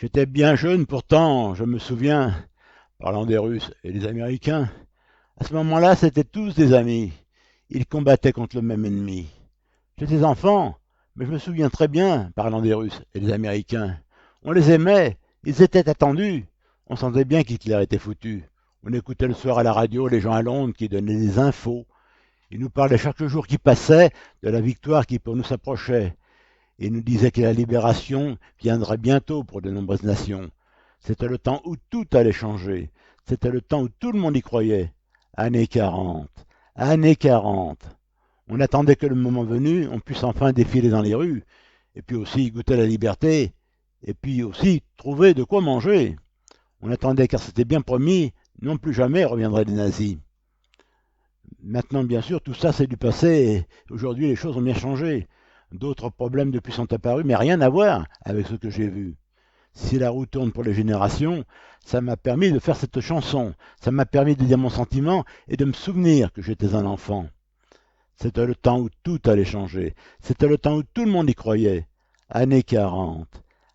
J'étais bien jeune pourtant, je me souviens, parlant des Russes et des Américains. À ce moment-là, c'étaient tous des amis. Ils combattaient contre le même ennemi. J'étais enfant, mais je me souviens très bien, parlant des Russes et des Américains. On les aimait, ils étaient attendus. On sentait bien qu'Hitler était foutu. On écoutait le soir à la radio les gens à Londres qui donnaient des infos. Ils nous parlaient chaque jour qui passait de la victoire qui pour nous s'approchait. Et nous disait que la libération viendrait bientôt pour de nombreuses nations. C'était le temps où tout allait changer. C'était le temps où tout le monde y croyait. Années 40. Années 40. On attendait que le moment venu, on puisse enfin défiler dans les rues, et puis aussi goûter la liberté, et puis aussi trouver de quoi manger. On attendait car c'était bien promis, non plus jamais reviendraient les nazis. Maintenant, bien sûr, tout ça c'est du passé, et aujourd'hui les choses ont bien changé. D'autres problèmes depuis sont apparus, mais rien à voir avec ce que j'ai vu. Si la roue tourne pour les générations, ça m'a permis de faire cette chanson, ça m'a permis de dire mon sentiment et de me souvenir que j'étais un enfant. C'était le temps où tout allait changer, c'était le temps où tout le monde y croyait. Années 40,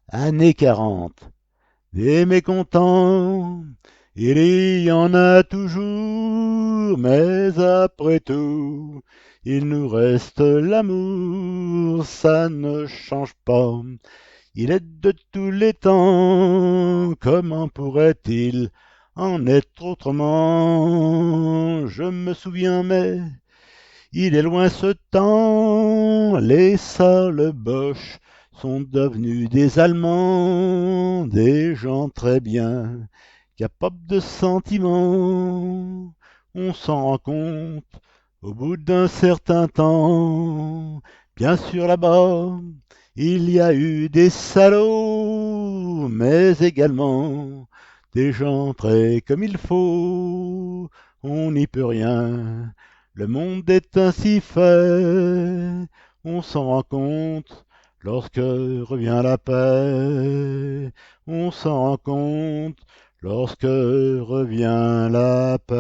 années 40. Des mécontents, il y en a toujours, mais après tout, il nous reste l'amour, ça ne change pas. Il est de tous les temps, comment pourrait-il en être autrement? Je me souviens, mais il est loin ce temps, les sales boches sont devenus des Allemands, des gens très bien, capables de sentiments. On s'en rend compte au bout d'un certain temps. Bien sûr là-bas, il y a eu des salauds, mais également des gens très comme il faut. On n'y peut rien. Le monde est ainsi fait. On s'en rend compte lorsque revient la paix. On s'en rend compte lorsque revient la paix.